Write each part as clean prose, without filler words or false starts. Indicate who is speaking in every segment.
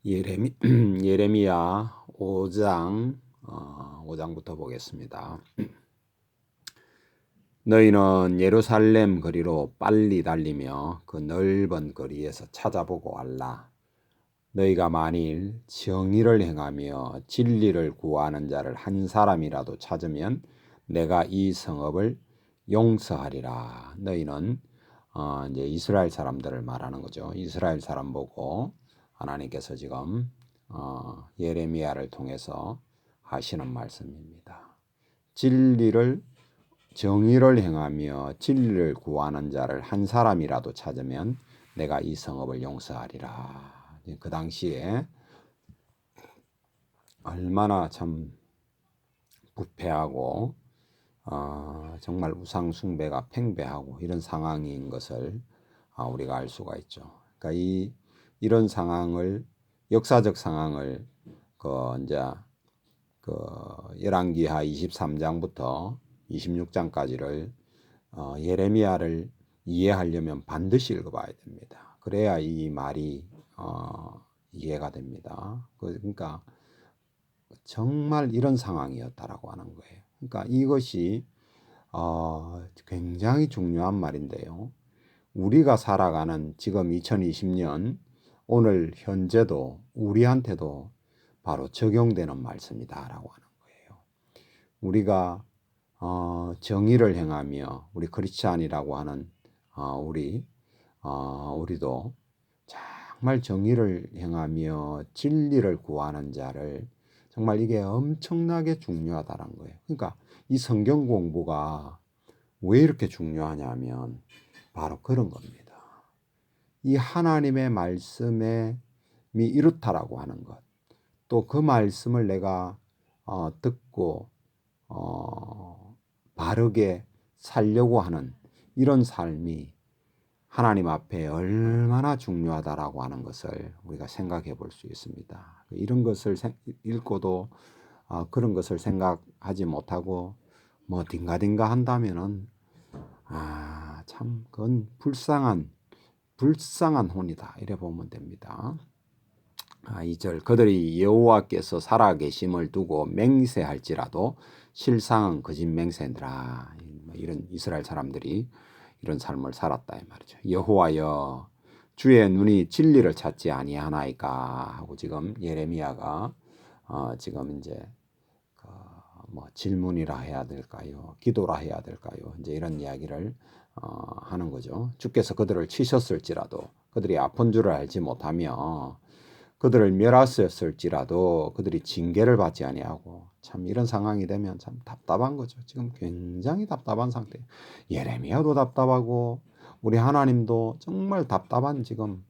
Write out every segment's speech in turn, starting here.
Speaker 1: 예레미, 예레미야 5장 5장부터 보겠습니다. 너희는 예루살렘 거리로 빨리 달리며 그 넓은 거리에서 찾아보고 알라. 너희가 만일 정의를 행하며 진리를 구하는 자를 한 사람이라도 찾으면 내가 이 성읍을 용서하리라. 너희는 이제 이스라엘 사람들을 말하는 거죠. 이스라엘 사람 보고 하나님께서 지금 예레미야를 통해서 하시는 말씀입니다. 정의를 행하며 진리를 구하는 자를 한 사람이라도 찾으면 내가 이 성읍을 용서하리라. 그 당시에 얼마나 참 부패하고 정말 우상 숭배가 팽배하고 이런 상황인 것을 우리가 알 수가 있죠. 그러니까 이런 상황을 역사적 상황을 이제 열왕기하 23장부터 26장까지를 예레미야를 이해하려면 반드시 읽어봐야 됩니다. 그래야 이 말이 이해가 됩니다. 그러니까 정말 이런 상황이었다라고 하는 거예요. 그러니까 이것이 굉장히 중요한 말인데요. 우리가 살아가는 지금 2020년 오늘 현재도 우리한테도 바로 적용되는 말씀이다라고 하는 거예요. 우리가 정의를 행하며 우리 크리스찬이라고 하는 우리도 정말 정의를 행하며 진리를 구하는 자를 정말 이게 엄청나게 중요하다는 거예요. 그러니까 이 성경 공부가 왜 이렇게 중요하냐면 바로 그런 겁니다. 이 하나님의 말씀이 이렇다라고 하는 것, 또 그 말씀을 내가 듣고 바르게 살려고 하는 이런 삶이 하나님 앞에 얼마나 중요하다라고 하는 것을 우리가 생각해 볼 수 있습니다. 이런 것을 읽고도 그런 것을 생각하지 못하고 뭐 딩가딩가 한다면은 참 그건 불쌍한 혼이다 이래 보면 됩니다. 2절 그들이 여호와께서 살아계심을 두고 맹세할지라도 실상은 거짓 맹세니라. 이런 이스라엘 사람들이 이런 삶을 살았다 이 말이죠. 여호와여 주의 눈이 진리를 찾지 아니하나이까 하고 지금 예레미야가 지금 이제 뭐 질문이라 해야 될까요? 기도라 해야 될까요? 이제 이런 이야기를 하는 거죠. 주께서 그들을 치셨을지라도 그들이 아픈 줄을 알지 못하며 그들을 멸하셨을지라도 그들이 징계를 받지 아니하고 참 이런 상황이 되면 참 답답한 거죠. 지금 굉장히 답답한 상태예요. 예레미야도 답답하고 우리 하나님도 정말 답답한 지금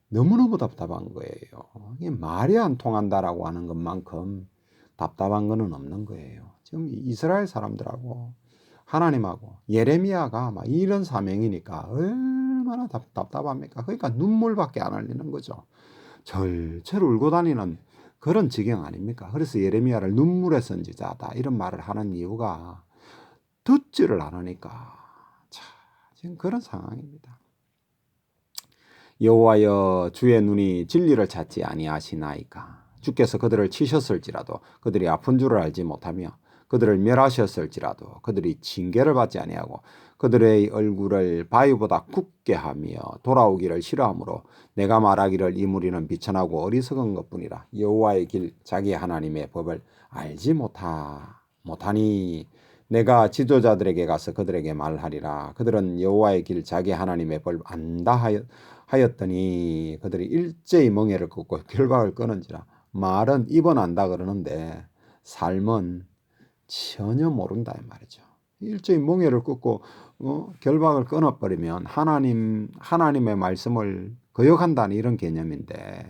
Speaker 1: 너무너무 답답한 거예요. 이게 말이 안 통한다라고 하는 것만큼 답답한 거는 없는 거예요. 지금 이스라엘 사람들하고 하나님하고 예레미야가 막 이런 사명이니까 얼마나 답답합니까? 그러니까 눈물밖에 안 흘리는 거죠. 절철 울고 다니는 그런 지경 아닙니까? 그래서 예레미야를 눈물의 선지자다 이런 말을 하는 이유가 듣지를 않으니까 지금 그런 상황입니다. 여호와여 주의 눈이 진리를 찾지 아니하시나이까 주께서 그들을 치셨을지라도 그들이 아픈 줄을 알지 못하며 그들을 멸하셨을지라도 그들이 징계를 받지 아니하고 그들의 얼굴을 바위보다 굳게 하며 돌아오기를 싫어하므로 내가 말하기를 이 무리는 비천하고 어리석은 것뿐이라. 여호와의 길 자기 하나님의 법을 알지 못하니 내가 지도자들에게 가서 그들에게 말하리라. 그들은 여호와의 길 자기 하나님의 법을 안다 하였더니 그들이 일제히 멍에를 긋고 결박을 끊은지라. 말은 입은 안다 그러는데 삶은 전혀 모른다 이 말이죠. 일제히 멍에를 긋고 결박을 끊어버리면 하나님의 말씀을 거역한다는 이런 개념인데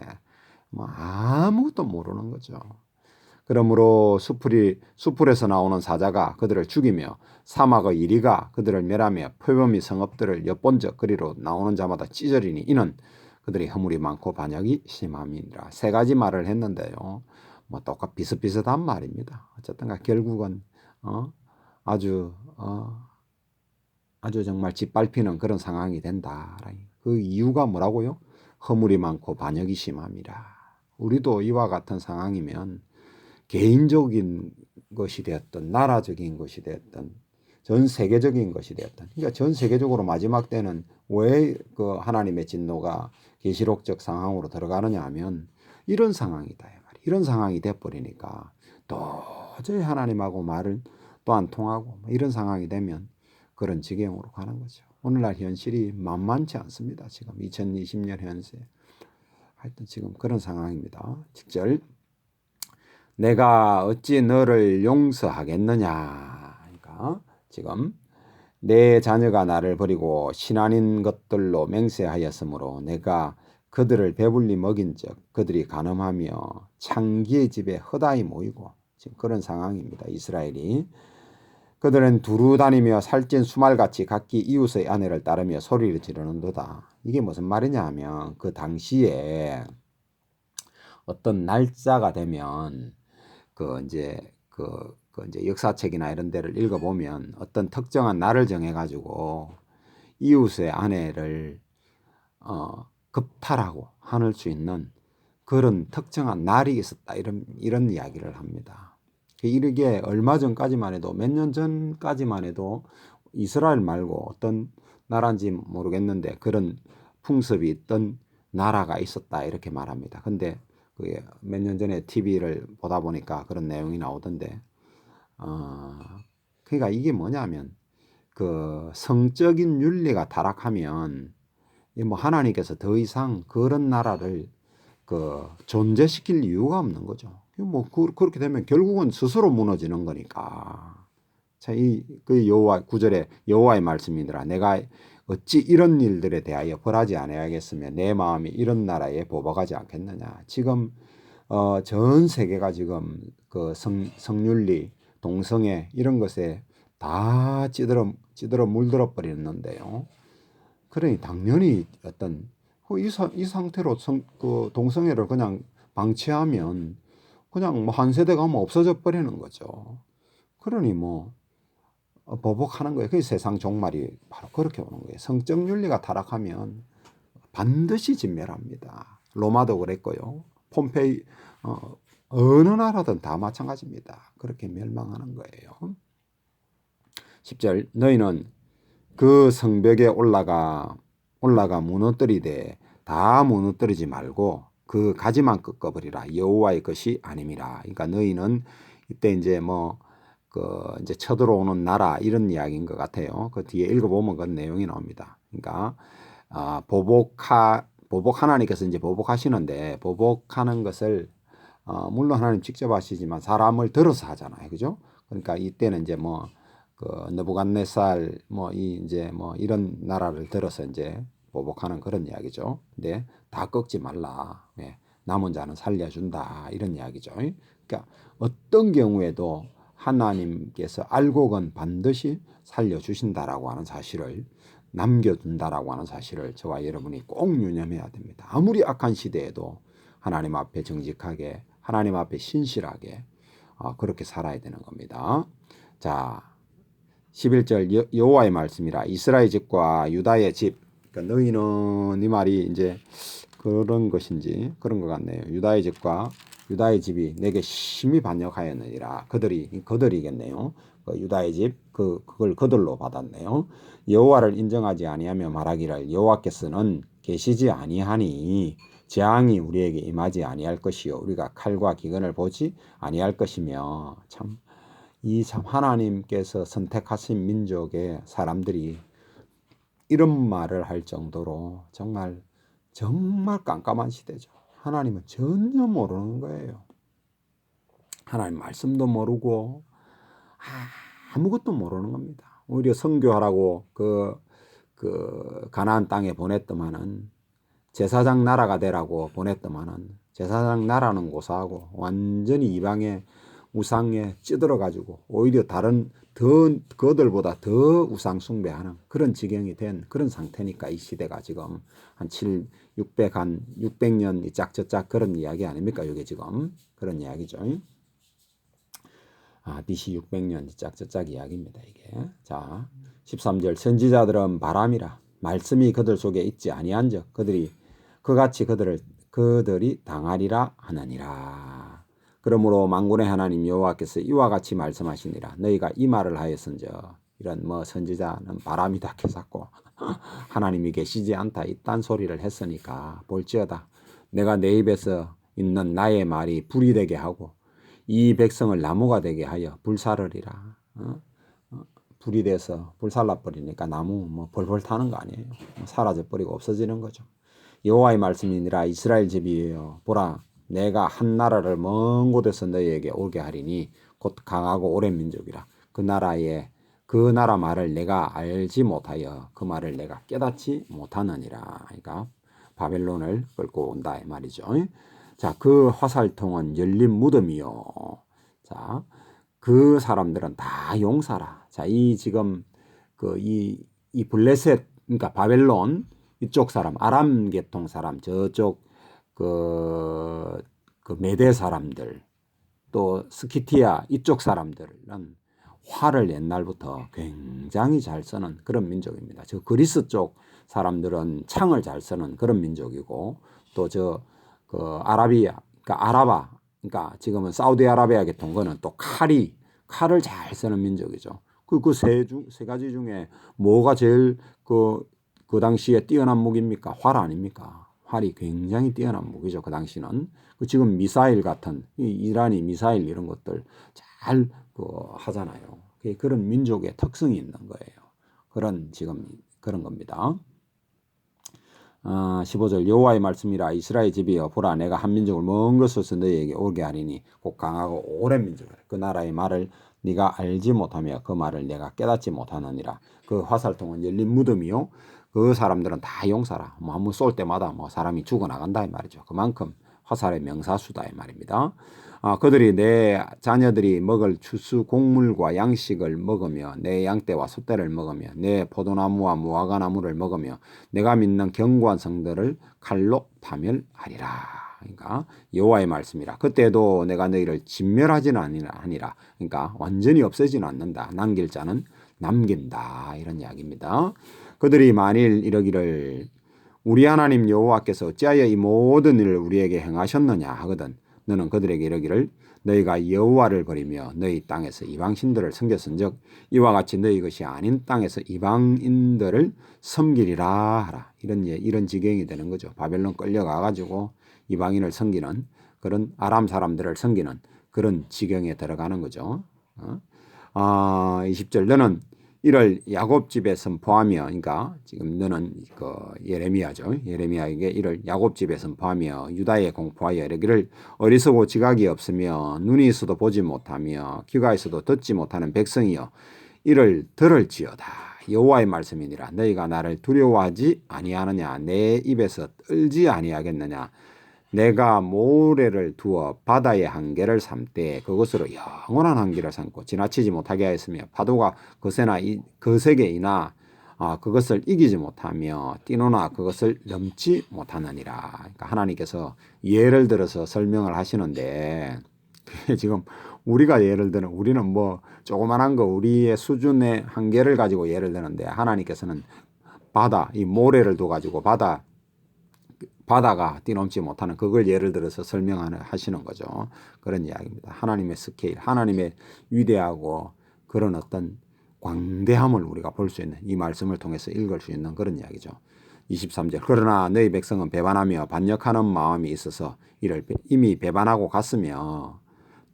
Speaker 1: 뭐 아무것도 모르는 거죠. 그러므로 수풀에서 나오는 사자가 그들을 죽이며 사막의 이리가 그들을 멸하며 표범이 성읍들을 엿본적 그리로 나오는 자마다 찢으리니 이는 그들이 허물이 많고 반역이 심함이니라. 세 가지 말을 했는데요. 뭐 똑같 비슷비슷한 말입니다. 어쨌든가 결국은 아주 정말 짓밟히는 그런 상황이 된다. 그 이유가 뭐라고요? 허물이 많고 반역이 심함이라. 우리도 이와 같은 상황이면 개인적인 것이 되었던 나라적인 것이 되었던 전 세계적인 것이 되었던 그러니까 전 세계적으로 마지막 때는 왜 그 하나님의 진노가 계시록적 상황으로 들어가느냐 하면 이런 상황이다 이 말이에요. 이런 상황이 돼버리니까 도저히 하나님하고 말은 또 안 통하고 이런 상황이 되면 그런 지경으로 가는 거죠. 오늘날 현실이 만만치 않습니다. 지금 2020년 현세 하여튼 지금 그런 상황입니다. 7절 내가 어찌 너를 용서하겠느냐. 그러니까 지금 내 자녀가 나를 버리고 신 아닌 것들로 맹세하였으므로 내가 그들을 배불리 먹인 적 그들이 간음하며 창기의 집에 허다히 모이고 지금 그런 상황입니다. 이스라엘이 그들은 두루 다니며 살찐 수말같이 각기 이웃의 아내를 따르며 소리를 지르는도다. 이게 무슨 말이냐 하면 그 당시에 어떤 날짜가 되면 그 이제 역사책이나 이런 데를 읽어보면 어떤 특정한 날을 정해가지고 이웃의 아내를 급탈하고 하늘 수 있는 그런 특정한 날이 있었다 이런 이야기를 합니다. 이게 얼마 전까지만 해도 몇 년 전까지만 해도 이스라엘 말고 어떤 나라인지 모르겠는데 그런 풍습이 있던 나라가 있었다 이렇게 말합니다. 근데 몇 년 전에 TV를 보다 보니까 그런 내용이 나오던데 그러니까 이게 뭐냐면 그 성적인 윤리가 타락하면 뭐 하나님께서 더 이상 그런 나라를 그 존재시킬 이유가 없는 거죠. 뭐 그렇게 되면 결국은 스스로 무너지는 거니까. 자, 그 여호와 9절에 여호와의 말씀이더라. 내가 어찌 이런 일들에 대하여 벌하지 아니하겠으며 내 마음이 이런 나라에 보복하지 않겠느냐. 지금 전 세계가 지금 그 성윤리, 동성애 이런 것에 다 찌들어 물들어 버리는데요. 그러니 당연히 어떤 이 상태로 그 동성애를 그냥 방치하면 그냥 뭐 한 세대 가면 없어져 버리는 거죠. 그러니 뭐 보복하는 거예요. 그게 세상 종말이 바로 그렇게 오는 거예요. 성적 윤리가 타락하면 반드시 진멸합니다. 로마도 그랬고요. 폼페이 어느 나라든 다 마찬가지입니다. 그렇게 멸망하는 거예요. 10절 너희는 그 성벽에 올라가 무너뜨리되 다 무너뜨리지 말고 그 가지만 꺾어버리라. 여호와의 것이 아님이라. 그러니까 너희는 이때 이제 이제 쳐들어오는 나라 이런 이야기인 것 같아요. 그 뒤에 읽어보면 그 내용이 나옵니다. 그러니까 보복 하나님께서 이제 보복하시는데 보복하는 것을 물론 하나님 직접 하시지만 사람을 들어서 하잖아요, 그죠? 그러니까 이때는 이제 그 느부갓네살 이런 나라를 들어서 이제 보복하는 그런 이야기죠. 근데 다 꺾지 말라. 예, 남은 자는 살려준다 이런 이야기죠. 그러니까 어떤 경우에도 하나님께서 알고건 반드시 살려주신다라고 하는 사실을 남겨둔다라고 하는 사실을 저와 여러분이 꼭 유념해야 됩니다. 아무리 악한 시대에도 하나님 앞에 정직하게 하나님 앞에 신실하게 그렇게 살아야 되는 겁니다. 자 11절 여호와의 말씀이라 이스라엘 집과 유다의 집 그러니까 너희는 이 말이 이제 그런 것인지 그런 것 같네요. 유다의 집과 유다의 집이 내게 심히 반역하였느니라. 그들이겠네요. 유다의 집 그걸 그들로 받았네요. 여호와를 인정하지 아니하며 말하기를 여호와께서는 계시지 아니하니 재앙이 우리에게 임하지 아니할 것이요 우리가 칼과 기근을 보지 아니할 것이며 참 하나님께서 선택하신 민족의 사람들이 이런 말을 할 정도로 정말 깜깜한 시대죠. 하나님은 전혀 모르는 거예요. 하나님 말씀도 모르고 아무것도 모르는 겁니다. 오히려 선교하라고 그 가나안 땅에 보냈더만은 제사장 나라가 되라고 보냈더만은 제사장 나라는 고사하고 완전히 이방의 우상에 찌들어가지고 오히려 다른 그들보다 더 우상 숭배하는 그런 지경이 된 그런 상태니까 이 시대가 지금 한 600년 이 짝저짝 그런 이야기 아닙니까? 이게 지금 그런 이야기죠. BC 600년 이 짝저짝 이야기입니다. 이게. 자 13절 선지자들은 바람이라 말씀이 그들 속에 있지 아니한즉 그들이 그같이 그들이 당하리라 하느니라. 그러므로 만군의 하나님 여호와께서 이와 같이 말씀하시니라. 너희가 이 말을 하였은즉, 이런 선지자는 바람이다 캐샀고 하나님이 계시지 않다 이딴 소리를 했으니까 볼지어다 내가 내 입에서 있는 나의 말이 불이 되게 하고 이 백성을 나무가 되게 하여 불사르리라. 불이 돼서 불살라 버리니까 나무 벌벌 타는 거 아니에요. 사라져 버리고 없어지는 거죠. 여호와의 말씀이니라. 이스라엘 집이여 보라, 내가 한 나라를 먼 곳에서 너희에게 오게 하리니 곧 강하고 오랜 민족이라. 그 나라 말을 내가 알지 못하여 그 말을 내가 깨닫지 못하느니라. 그러니까 바벨론을 끌고 온다 이 말이죠. 자, 그 화살통은 열린 무덤이요. 자, 그 사람들은 다 용사라. 자, 이 지금 이 블레셋, 그러니까 바벨론 이쪽 사람, 아람 계통 사람, 저쪽 그 메대 사람들, 또 스키티아 이쪽 사람들은 활을 옛날부터 굉장히 잘 쓰는 그런 민족입니다. 저 그리스 쪽 사람들은 창을 잘 쓰는 그런 민족이고, 또 아라비아, 그러니까 아라바, 그러니까 지금은 사우디아라비아 계통 거는 또 칼을 잘 쓰는 민족이죠. 그 세 가지 중에 뭐가 제일 그 당시에 뛰어난 무기입니까? 활 아닙니까? 활이 굉장히 뛰어난 무기죠. 그 당시는. 지금 미사일 같은 이란이 미사일 이런 것들 잘 하잖아요. 그런 민족의 특성이 있는 거예요. 지금 그런 겁니다. 15절 여호와의 말씀이라. 이스라엘 집이여 보라, 내가 한 민족을 먼 곳에서 너희에게 오게 하리니 곧 강하고 오랜 민족이라. 그 나라의 말을 네가 알지 못하며 그 말을 내가 깨닫지 못하느니라. 그 화살통은 열린 무덤이요. 그 사람들은 다 용사라. 한번 쏠 때마다 사람이 죽어나간다 이 말이죠. 그만큼 화살의 명사수다 이 말입니다. 그들이 내 자녀들이 먹을 추수 곡물과 양식을 먹으며 내 양떼와 소떼를 먹으며 내 포도나무와 무화과나무를 먹으며 내가 믿는 견고한 성들을 칼로 파멸하리라. 그러니까 여호와의 말씀이라. 그때도 내가 너희를 진멸하지는 아니라. 그러니까 완전히 없애지는 않는다. 남길 자는 남긴다. 이런 이야기입니다. 그들이 만일 이러기를 우리 하나님 여호와께서 어찌하여 이 모든 일을 우리에게 행하셨느냐 하거든 너는 그들에게 이러기를 너희가 여호와를 버리며 너희 땅에서 이방신들을 섬겼은즉 이와 같이 너희 것이 아닌 땅에서 이방인들을 섬기리라 하라. 이런 지경이 되는 거죠. 바벨론 끌려가 가지고 이방인을 섬기는 그런 아람 사람들을 섬기는 그런 지경에 들어가는 거죠. 20절 너는 이를 야곱 집에 선포하며, 그러니까 지금 너는 예레미야죠. 예레미야에게 이를 야곱 집에 선포하며 유다에 공포하여 이르기를 어리석고 지각이 없으며 눈이 있어도 보지 못하며 귀가 있어도 듣지 못하는 백성이여 이를 들을지어다. 여호와의 말씀이니라. 너희가 나를 두려워하지 아니하느냐? 내 입에서 떨지 아니하겠느냐? 내가 모래를 두어 바다의 한계를 삼되 그것으로 영원한 한계를 삼고 지나치지 못하게 하였으며 파도가 거세게 이나 그것을 이기지 못하며 뛰노나 그것을 넘지 못하느니라. 그러니까 하나님께서 예를 들어서 설명을 하시는데 지금 우리가 예를 들면 우리는 조그만한 거 우리의 수준의 한계를 가지고 예를 드는데 하나님께서는 이 모래를 둬가지고 바다가 뛰넘지 못하는 그걸 예를 들어서 설명하시는 거죠. 그런 이야기입니다. 하나님의 스케일, 하나님의 위대하고 그런 어떤 광대함을 우리가 볼 수 있는 이 말씀을 통해서 읽을 수 있는 그런 이야기죠. 23절 그러나 너희 백성은 배반하며 반역하는 마음이 있어서 이를 이미 배반하고 갔으며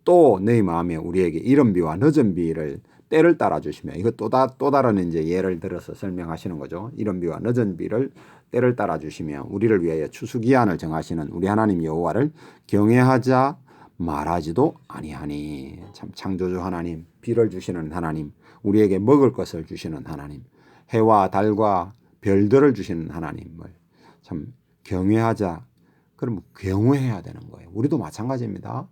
Speaker 1: 또 너희 마음에 우리에게 이른 비와 늦은 비를 때를 따라 주시며 이거 또 다른 이제 예를 들어서 설명하시는 거죠. 이른 비와 늦은 비를 때를 따라 주시며 우리를 위하여 추수기한을 정하시는 우리 하나님 여호와를 경외하자 말하지도 아니하니. 참 창조주 하나님, 비를 주시는 하나님, 우리에게 먹을 것을 주시는 하나님, 해와 달과 별들을 주시는 하나님을 참 경외하자. 그러면 경외해야 되는 거예요. 우리도 마찬가지입니다.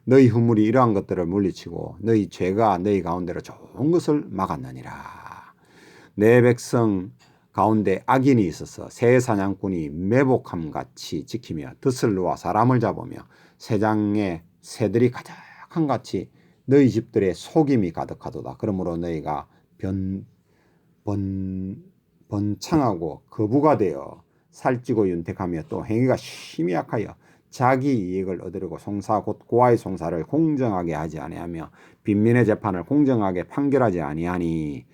Speaker 1: 너희 허물이 이러한 것들을 물리치고 너희 죄가 너희 가운데로 좋은 것을 막았느니라. 내 백성 가운데 악인이 있어서 새 사냥꾼이 매복함같이 지키며 덫을 놓아 사람을 잡으며 새장에 새들이 가득한같이 너희 집들의 속임이 가득하도다. 그러므로 너희가 번창하고 거부가 되어 살찌고 윤택하며 또 행위가 심히 약하여 자기 이익을 얻으려고 송사 곧 고아의 송사를 공정하게 하지 아니하며 빈민의 재판을 공정하게 판결하지 아니하니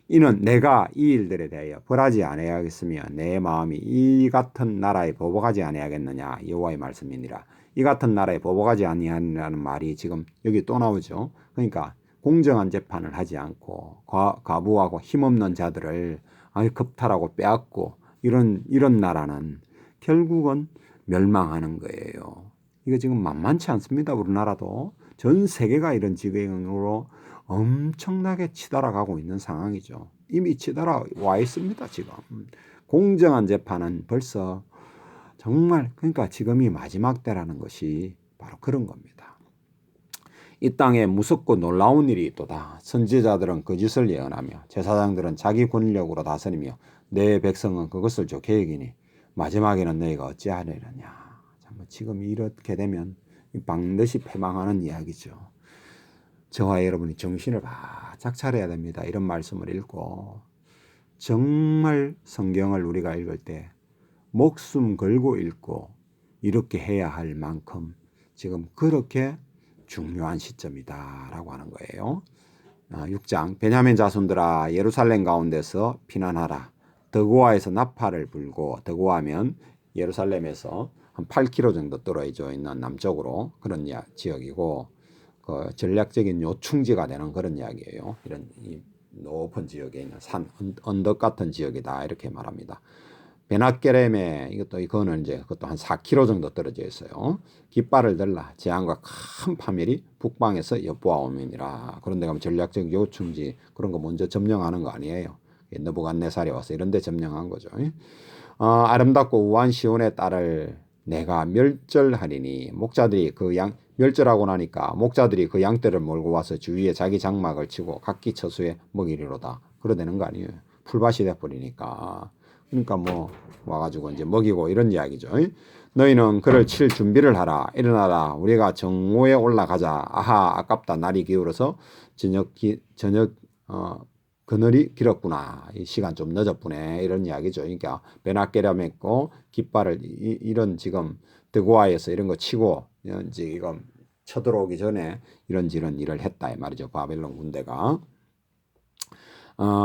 Speaker 1: 이는 내가 이 일들에 대하여 벌하지 아니하겠으며 내 마음이 이 같은 나라에 보복하지 아니하겠느냐 여호와의 말씀이니라. 이 같은 나라에 보복하지 아니하니라는 말이 지금 여기 또 나오죠. 그러니까 공정한 재판을 하지 않고 과부하고 힘없는 자들을 겁탈하고 빼앗고 이런 나라는 결국은 멸망하는 거예요. 이거 지금 만만치 않습니다. 우리나라도 전 세계가 이런 지경으로 엄청나게 치달아가고 있는 상황이죠. 이미 치달아와 있습니다. 지금 공정한 재판은 벌써 정말 그러니까 지금이 마지막 때라는 것이 바로 그런 겁니다. 이 땅에 무섭고 놀라운 일이 있도다. 선지자들은 거짓을 예언하며 제사장들은 자기 권력으로 다스리며 내 백성은 그것을 좋게 여기니 마지막에는 너희가 어찌하려느냐. 지금 이렇게 되면 반드시 패망하는 이야기죠. 저와 여러분이 정신을 바짝 차려야 됩니다. 이런 말씀을 읽고 정말 성경을 우리가 읽을 때 목숨 걸고 읽고 이렇게 해야 할 만큼 지금 그렇게 중요한 시점이다 라고 하는 거예요. 6장 베냐민 자손들아 예루살렘 가운데서 피난하라. 드고아에서 나팔을 불고 드고아면 예루살렘에서 한 8km 정도 떨어져 있는 남쪽으로 그런 지역이고 그 전략적인 요충지가 되는 그런 이야기예요. 이런 이 높은 지역에 있는 산 언덕 같은 지역이다 이렇게 말합니다. 베낫게렘에 이거는 이제 그것도 한 4km 정도 떨어져 있어요. 깃발을 들라 재앙과 큰 파멸이 북방에서 엿보아오느니라. 그런 데 가면 전략적 요충지 그런 거 먼저 점령하는 거 아니에요. 느부갓네살이 와서 이런 데 점령한 거죠. 아름답고 우아한 시온의 딸을 내가 멸절하리니 목자들이 멸절하고 나니까 목자들이 그 양떼를 몰고 와서 주위에 자기 장막을 치고 각기 처수에 먹이리로다. 그러되는 거 아니에요. 풀밭이 돼버리니까. 그러니까 뭐 와가지고 이제 먹이고 이런 이야기죠. 너희는 그를 칠 준비를 하라. 일어나라. 우리가 정오에 올라가자. 아하 아깝다. 날이 기울어서 저녁 그늘이 길었구나. 이 시간 좀 늦었구나. 이런 이야기죠. 그러니까 베낫게렘했고 깃발을 이런 지금 드고아에서 이런 거 치고 지금 쳐들어오기 전에 이런 일을 했다 이 말이죠. 바벨론 군대가.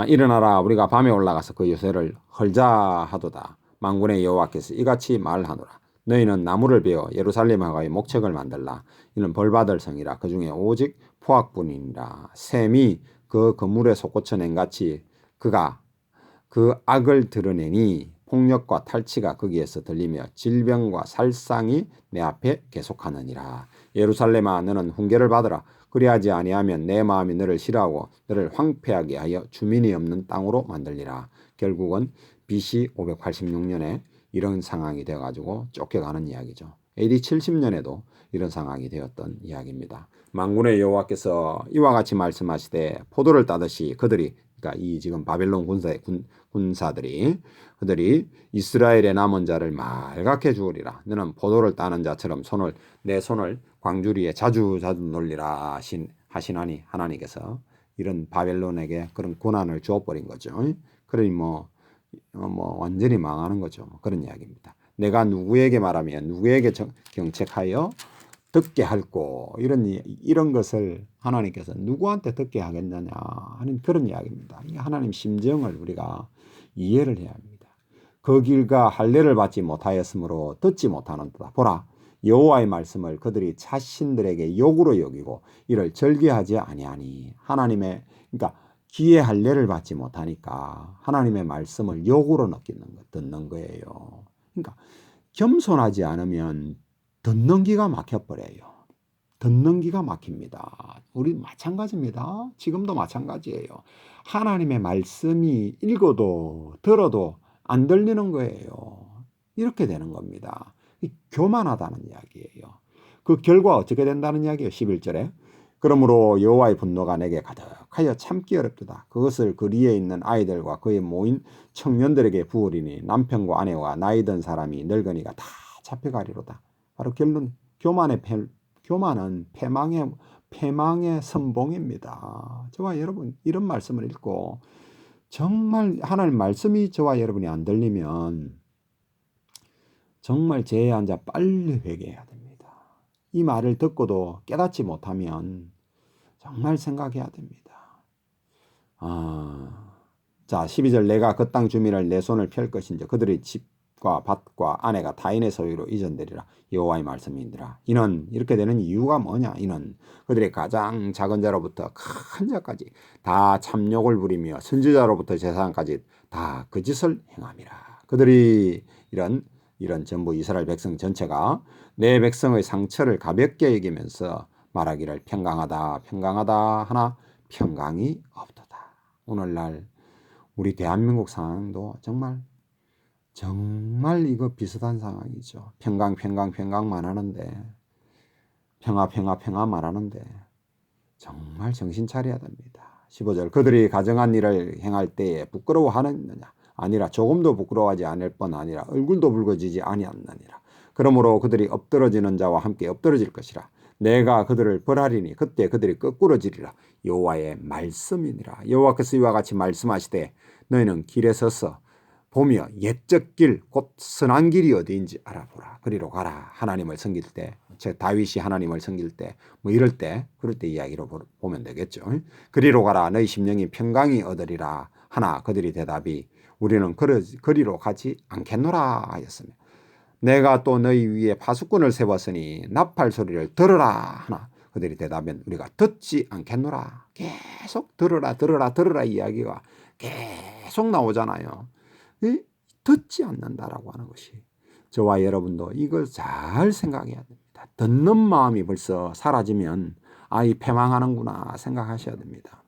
Speaker 1: 일어나라 우리가 밤에 올라가서 그 요새를 헐자 하도다. 만군의 여호와께서 이같이 말하노라. 너희는 나무를 베어 예루살렘 하가에 목책을 만들라. 이는 벌받을 성이라. 그 중에 오직 포악뿐이니라. 샘이 그 건물에 솟구쳐낸 같이 그가 그 악을 드러내니 폭력과 탈취가 거기에서 들리며 질병과 살상이 내 앞에 계속하느니라. 예루살렘아 너는 훈계를 받으라. 그리하지 아니하면 내 마음이 너를 싫어하고 너를 황폐하게 하여 주민이 없는 땅으로 만들리라. 결국은 BC 586년에 이런 상황이 되어가지고 쫓겨가는 이야기죠. AD 70년에도 이런 상황이 되었던 이야기입니다. 만군의 여호와께서 이와 같이 말씀하시되 포도를 따듯이 그들이 그러니까 이 지금 바벨론 군사들이 그들이 이스라엘의 남은 자를 말갛게 주으리라. 너는 포도를 따는 자처럼 내 손을 광주리에 자주 놀리라 하시나니 하나님께서 이런 바벨론에게 그런 고난을 주어버린 거죠. 그러니 뭐 완전히 망하는 거죠. 그런 이야기입니다. 내가 누구에게 말하면 누구에게 경책하여 듣게 할고 이런 것을 하나님께서 누구한테 듣게 하겠느냐 하는 그런 이야기입니다. 하나님 심정을 우리가 이해를 해야 합니다. 그 길과 할례를 받지 못하였으므로 듣지 못하는도다. 보라 여호와의 말씀을 그들이 자신들에게 욕으로 여기고 이를 절개하지 아니하니 하나님의 그러니까 귀에 할례를 받지 못하니까 하나님의 말씀을 욕으로 듣는 거예요. 그러니까 겸손하지 않으면 듣는 기가 막혀버려요. 듣는 기가 막힙니다. 우리 마찬가지입니다. 지금도 마찬가지예요. 하나님의 말씀이 읽어도 들어도 안 들리는 거예요. 이렇게 되는 겁니다. 교만하다는 이야기예요. 그 결과 어떻게 된다는 이야기예요. 11절에 그러므로 여호와의 분노가 내게 가득하여 참기 어렵도다. 그것을 그리에 있는 아이들과 그의 모인 청년들에게 부으리니 남편과 아내와 나이 든 사람이 늙은이가 다 잡혀가리로다. 바로 결론 교만은 패망의 선봉입니다. 저와 여러분 이런 말씀을 읽고 정말 하나님 말씀이 저와 여러분이 안 들리면 정말 죄에 앉아 빨리 회개해야 됩니다. 이 말을 듣고도 깨닫지 못하면 정말 생각해야 됩니다. 자, 12절 내가 그 땅 주민을 내 손을 펼 것인지 그들의 집과 밭과 아내가 타인의 소유로 이전되리라. 여호와의 말씀이니라. 이는 이렇게 되는 이유가 뭐냐? 이는 그들의 가장 작은 자로부터 큰 자까지 다 참욕을 부리며 선지자로부터 제사장까지 다 그 짓을 행함이라. 그들이 이런 전부 이스라엘 백성 전체가 내 백성의 상처를 가볍게 여기면서 말하기를 평강하다 평강하다 하나 평강이 없도다. 오늘날 우리 대한민국 상황도 정말 이거 비슷한 상황이죠. 평강만 하는데 평화만 하는데 정말 정신 차려야 됩니다. 15절 그들이 가정한 일을 행할 때에 부끄러워하느냐 아니라 조금도 부끄러워하지 않을 뿐 아니라 얼굴도 붉어지지 아니하느니라. 그러므로 그들이 엎드러지는 자와 함께 엎드러질 것이라. 내가 그들을 벌하리니 그때 그들이 거꾸러지리라. 여호와의 말씀이니라. 여호와께서 이와 같이 말씀하시되 너희는 길에 서서 보며 옛적 길 곧 선한 길이 어디인지 알아보라. 그리로 가라. 하나님을 섬길 때, 즉 다윗이 하나님을 섬길 때, 그럴 때 이야기로 보면 되겠죠. 그리로 가라. 너희 심령이 평강이 얻으리라. 하나 그들이 대답이 우리는 그리로 가지 않겠노라 하였으며 내가 또 너희 위에 파수꾼을 세웠으니 나팔 소리를 들으라 하나 그들이 대답은 우리가 듣지 않겠노라. 계속 들으라 이야기가 계속 나오잖아요. 듣지 않는다라고 하는 것이 저와 여러분도 이걸 잘 생각해야 됩니다. 듣는 마음이 벌써 사라지면 이 패망하는구나 생각하셔야 됩니다.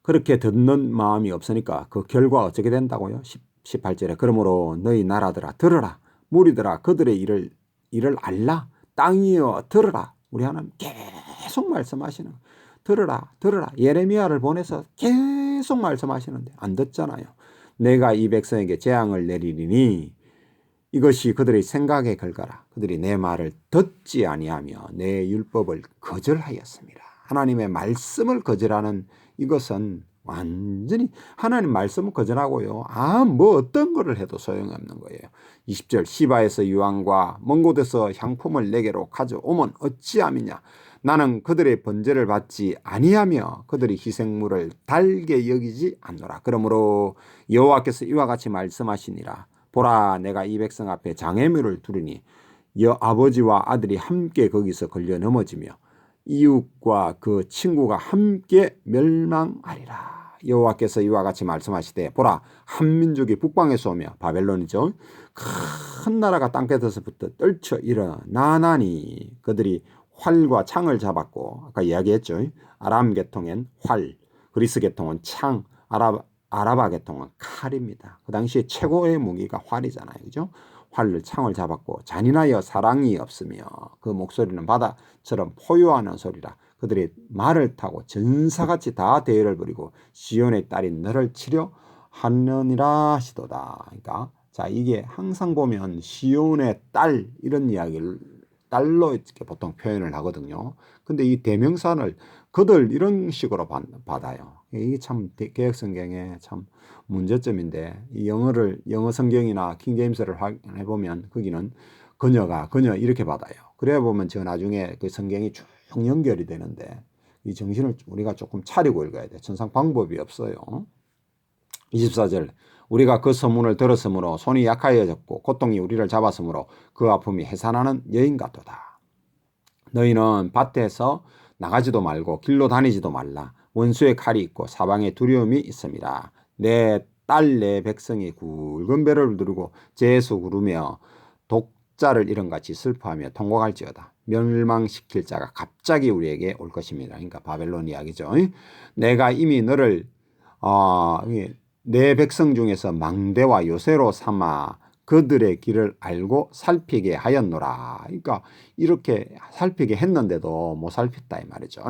Speaker 1: 그렇게 듣는 마음이 없으니까 그 결과 어떻게 된다고요? 18절에 그러므로 너희 나라들아 들으라. 무리들아 그들의 일을 알라. 땅이여 들으라. 우리 하나님 계속 말씀하시는 들으라. 예레미야를 보내서 계속 말씀하시는데 안 듣잖아요. 내가 이 백성에게 재앙을 내리리니 이것이 그들의 생각에 걸거라. 그들이 내 말을 듣지 아니하며 내 율법을 거절하였습니다. 하나님의 말씀을 거절하는 이것은 완전히 하나님 말씀을 거절하고요. 뭐 어떤 거를 해도 소용없는 거예요. 20절 시바에서 유황과 먼 곳에서 향품을 내게로 가져오면 어찌함이냐. 나는 그들의 번제를 받지 아니하며 그들의 희생물을 달게 여기지 않노라. 그러므로 여호와께서 이와 같이 말씀하시니라. 보라 내가 이 백성 앞에 장애물을 두르니 아버지와 아들이 함께 거기서 걸려 넘어지며 이웃과 그 친구가 함께 멸망하리라. 여호와께서 이와 같이 말씀하시되 보라 한 민족이 북방에서 오며 바벨론이죠. 큰 나라가 땅끝에서부터 떨쳐 일어나나니 그들이 활과 창을 잡았고 아까 이야기했죠. 아람 계통엔 활, 그리스 계통은 창, 아라바 계통은 칼입니다. 그 당시에 최고의 무기가 활이잖아요. 그죠? 활을 창을 잡았고 잔인하여 사랑이 없으며 그 목소리는 바다처럼 포효하는 소리라. 그들이 말을 타고 전사같이 다 대열을 벌이고 시온의 딸인 너를 치려 하느니라 하시도다. 그러니까 자 이게 항상 보면 시온의 딸 이런 이야기를 딸로 이렇게 보통 표현을 하거든요. 근데 이 대명사를 그들 이런 식으로 받아요. 이게 참 개역성경의 참 문제점인데 이 영어 성경이나 킹제임스를 확인해 보면 거기는 그녀 이렇게 받아요. 그래 보면 저 나중에 그 성경이 쭉 연결이 되는데 이 정신을 우리가 조금 차리고 읽어야 돼. 천상 방법이 없어요. 24절 우리가 그 소문을 들었으므로 손이 약하여졌고 고통이 우리를 잡았으므로 그 아픔이 해산하는 여인 같도다. 너희는 밭에서 나가지도 말고 길로 다니지도 말라. 원수의 칼이 있고 사방에 두려움이 있습니다. 내 딸 내 백성이 굵은 배를 두르고 재수 구르며 독자를 이런같이 슬퍼하며 통곡할지어다. 멸망시킬 자가 갑자기 우리에게 올 것입니다. 그러니까 바벨론 이야기죠. 내가 이미 너를 내 백성 중에서 망대와 요새로 삼아 그들의 길을 알고 살피게 하였노라. 그러니까 이렇게 살피게 했는데도 못 살폈다 이 말이죠.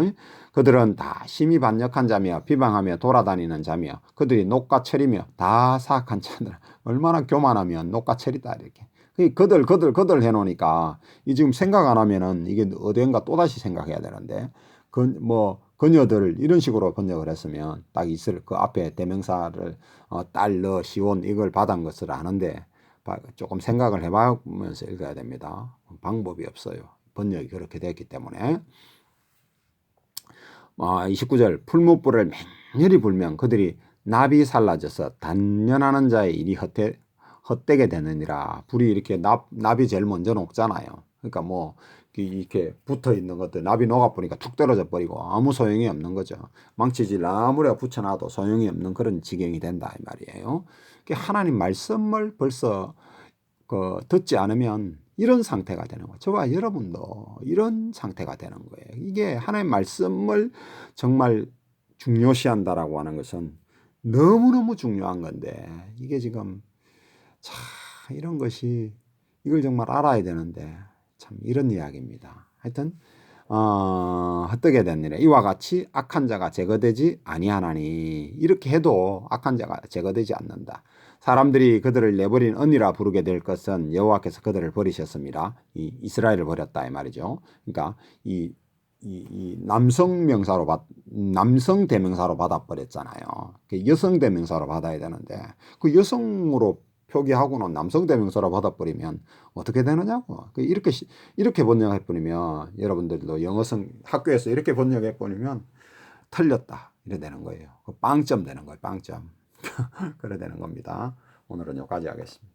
Speaker 1: 그들은 다 심히 반역한 자며 비방하며 돌아다니는 자며 그들이 녹과철이며 다 사악한 자들. 얼마나 교만하면 녹과철이다 이렇게. 거들 해놓으니까 이 지금 생각 안 하면은 이게 어딘가 또다시 생각해야 되는데 그녀들 이런 식으로 번역을 했으면 딱 있을 그 앞에 대명사를 딸, 너, 시온 이걸 받은 것을 아는데 조금 생각을 해보면서 읽어야 됩니다. 방법이 없어요. 번역이 그렇게 되었기 때문에. 29절 풀무불을 맹렬히 불면 그들이 납이 살라져서 단련하는 자의 일이 헛되게 되느니라. 불이 이렇게 납이 제일 먼저 녹잖아요. 그러니까 뭐 이렇게 붙어 있는 것들 납이 녹아버리니까 툭 떨어져 버리고 아무 소용이 없는 거죠. 망치질 아무리 붙여놔도 소용이 없는 그런 지경이 된다 이 말이에요. 하나님 말씀을 벌써 듣지 않으면 이런 상태가 되는 거예요. 저와 여러분도 이런 상태가 되는 거예요. 이게 하나님 말씀을 정말 중요시한다라고 하는 것은 너무너무 중요한 건데 이게 지금 참 이런 것이 이걸 정말 알아야 되는데 참 이런 이야기입니다. 하여튼 헛되게 된 일에 이와 같이 악한 자가 제거되지 아니하나니 이렇게 해도 악한 자가 제거되지 않는다. 사람들이 그들을 내버린 언니라 부르게 될 것은 여호와께서 그들을 버리셨습니다. 이스라엘을 버렸다 이 말이죠. 그러니까 이 남성 명사로 남성 대명사로 받아버렸잖아요. 여성 대명사로 받아야 되는데 그 여성으로 표기하고는 남성 대명사로 받아버리면 어떻게 되느냐고. 이렇게 번역해버리면 여러분들도 영어성 학교에서 이렇게 번역해버리면 틀렸다 이래 되는 거예요. 빵점 되는 거예요. 빵점. 그래 되는 겁니다. 오늘은 여기까지 하겠습니다.